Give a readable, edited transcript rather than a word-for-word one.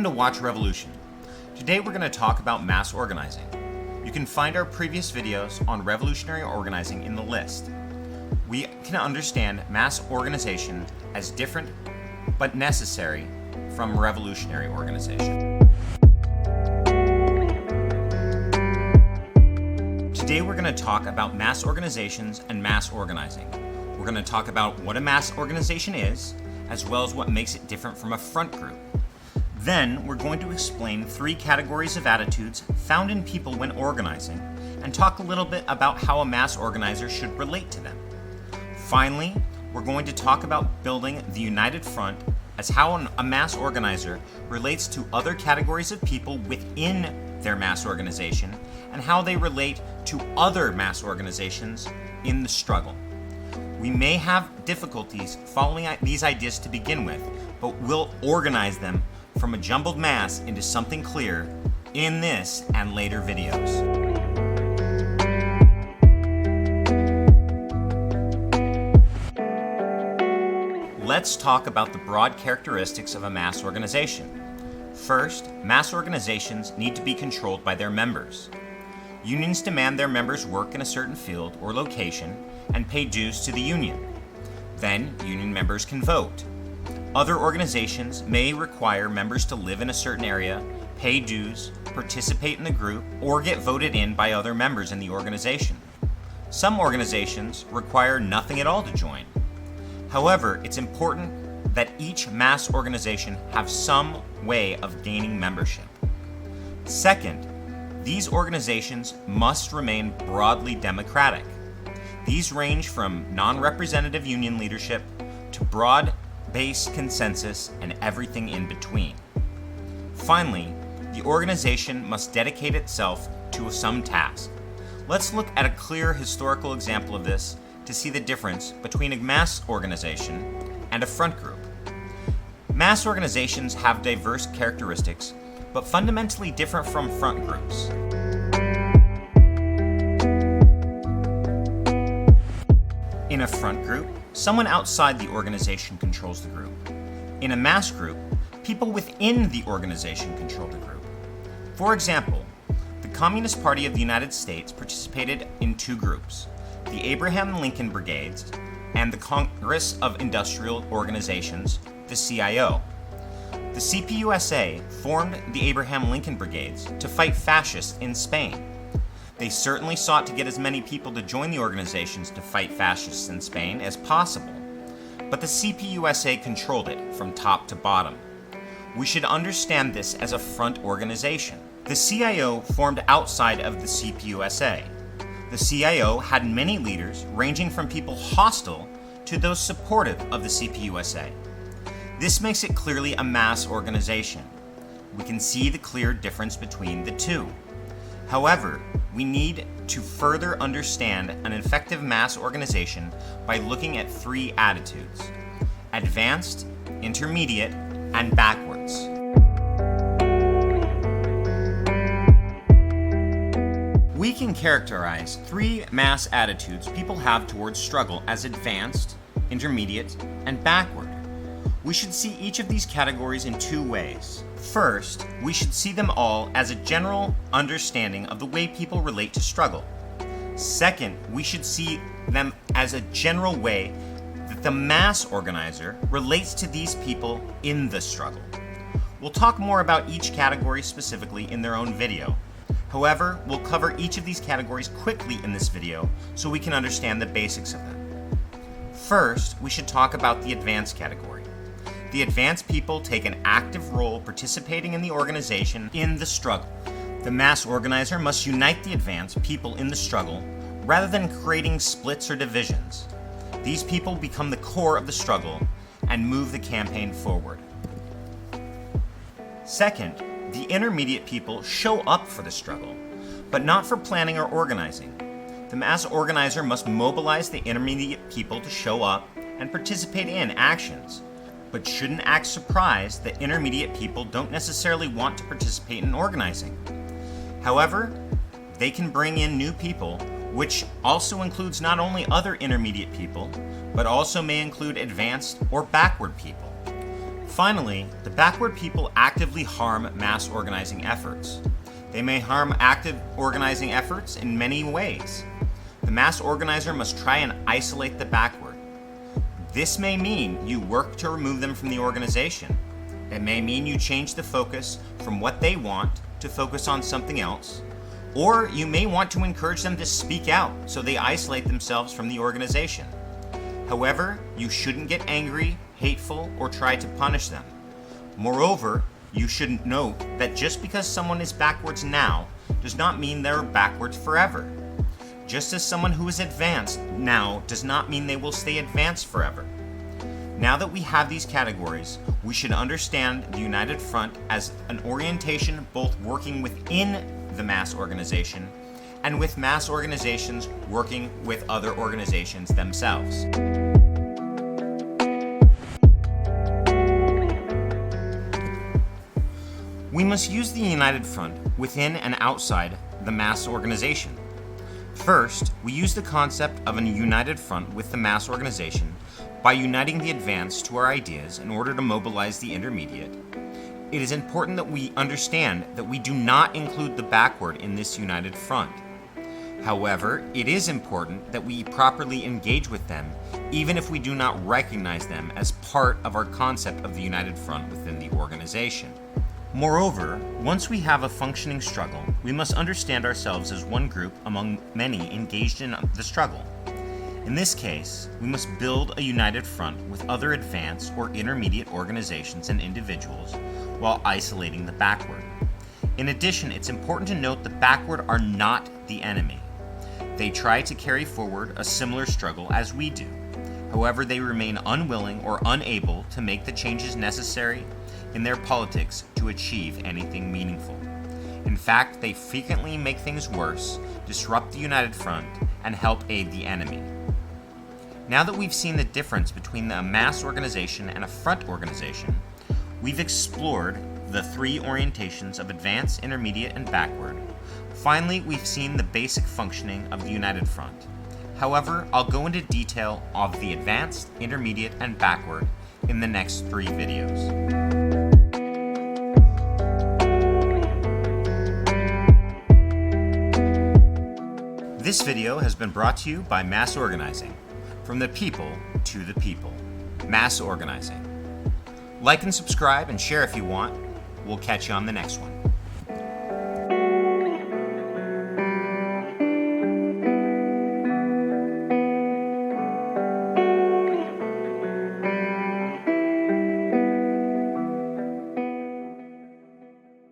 Welcome to Watch Revolution. Today we're going to talk about mass organizing. You can find our previous videos on revolutionary organizing in the list. We can understand mass organization as different but necessary from revolutionary organization. Today we're going to talk about mass organizations and mass organizing. We're going to talk about what a mass organization is, as well as what makes it different from a front group. Then we're going to explain 3 categories of attitudes found in people when organizing, and talk a little bit about how a mass organizer should relate to them. Finally, we're going to talk about building the united front as how a mass organizer relates to other categories of people within their mass organization, and how they relate to other mass organizations in the struggle. We may have difficulties following these ideas to begin with, but we'll organize them from a jumbled mass into something clear in this and later videos. Let's talk about the broad characteristics of a mass organization. First, mass organizations need to be controlled by their members. Unions demand their members work in a certain field or location and pay dues to the union. Then, union members can vote. Other organizations may require members to live in a certain area, pay dues, participate in the group, or get voted in by other members in the organization. Some organizations require nothing at all to join. However, it's important that each mass organization have some way of gaining membership. Second, these organizations must remain broadly democratic. These range from non-representative union leadership to broad-based consensus and everything in between. Finally, the organization must dedicate itself to some task. Let's look at a clear historical example of this to see the difference between a mass organization and a front group. Mass organizations have diverse characteristics, but fundamentally different from front groups. In a front group, someone outside the organization controls the group. In a mass group, people within the organization control the group. For example, the Communist Party of the United States participated in 2 groups, the Abraham Lincoln Brigades and the Congress of Industrial Organizations, the CIO. The CPUSA formed the Abraham Lincoln Brigades to fight fascists in Spain. They certainly sought to get as many people to join the organizations to fight fascists in Spain as possible, but the CPUSA controlled it from top to bottom. We should understand this as a front organization. The CIO formed outside of the CPUSA. The CIO had many leaders ranging from people hostile to those supportive of the CPUSA. This makes it clearly a mass organization. We can see the clear difference between the two. However, we need to further understand an effective mass organization by looking at 3 attitudes: advanced, intermediate, and backwards. We can characterize 3 mass attitudes people have towards struggle as advanced, intermediate, and backward. We should see each of these categories in 2 ways. First, we should see them all as a general understanding of the way people relate to struggle. Second, we should see them as a general way that the mass organizer relates to these people in the struggle. We'll talk more about each category specifically in their own video. However, we'll cover each of these categories quickly in this video so we can understand the basics of them. First, we should talk about the advanced category. The advanced people take an active role participating in the organization in the struggle. The mass organizer must unite the advanced people in the struggle rather than creating splits or divisions. These people become the core of the struggle and move the campaign forward. Second, the intermediate people show up for the struggle, but not for planning or organizing. The mass organizer must mobilize the intermediate people to show up and participate in actions, but shouldn't act surprised that intermediate people don't necessarily want to participate in organizing. However, they can bring in new people, which also includes not only other intermediate people, but also may include advanced or backward people. Finally, the backward people actively harm mass organizing efforts. They may harm active organizing efforts in many ways. The mass organizer must try and isolate the backward. This may mean you work to remove them from the organization. It may mean you change the focus from what they want to focus on something else. Or you may want to encourage them to speak out so they isolate themselves from the organization. However, you shouldn't get angry, hateful, or try to punish them. Moreover, you should note that just because someone is backwards now does not mean they're backwards forever. Just as someone who is advanced now does not mean they will stay advanced forever. Now that we have these categories, we should understand the United Front as an orientation both working within the mass organization and with mass organizations working with other organizations themselves. We must use the United Front within and outside the mass organization. First, we use the concept of a united front with the mass organization by uniting the advanced to our ideas in order to mobilize the intermediate. It is important that we understand that we do not include the backward in this united front. However, it is important that we properly engage with them, even if we do not recognize them as part of our concept of the united front within the organization. Moreover, once we have a functioning struggle, we must understand ourselves as one group among many engaged in the struggle. In this case, we must build a united front with other advanced or intermediate organizations and individuals while isolating the backward. In addition, it's important to note the backward are not the enemy. They try to carry forward a similar struggle as we do. However, they remain unwilling or unable to make the changes necessary in their politics to achieve anything meaningful. In fact, they frequently make things worse, disrupt the United Front, and help aid the enemy. Now that we've seen the difference between a mass organization and a front organization, we've explored the three orientations of advanced, intermediate, and backward. Finally, we've seen the basic functioning of the United Front. However, I'll go into detail of the advanced, intermediate, and backward in the next 3 videos. This video has been brought to you by Mass Organizing. From the people to the people. Mass Organizing. Like and subscribe and share if you want. We'll catch you on the next one.